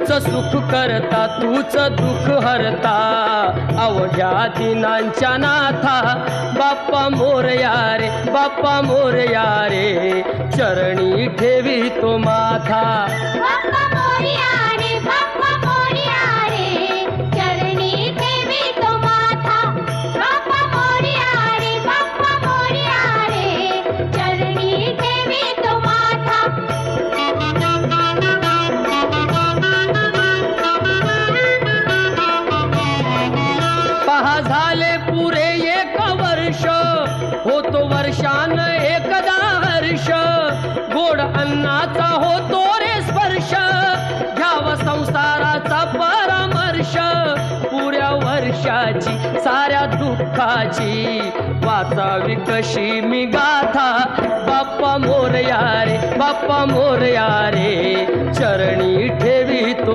तूच सुख करता तूच दुःख हरता अवघ्या दिनांच्या नाथा बाप्पा मोरया रे बाप्पा मोरया रे चरणी ठेवी तो माथा बाप्पा मोरया रे बाप्पा मोरया रे चरणी ठेवी तो माथा बाप्पा मोरया रे बाप्पा मोरया रे चरणी ठेवी तो माथा पहा झाले पुरे एक वर्ष होतो वर्षान एकदा हर्ष गोड अन्नाचा होतो रे स्पर्श घ्यावा संसाराचा परामर्श पुऱ्या वर्षाची साऱ्या दुःखाची वाचावी कशी मी गाथा बाप्पा मोरया रे बाप्पा मोरया रे चरणी ठेवी तो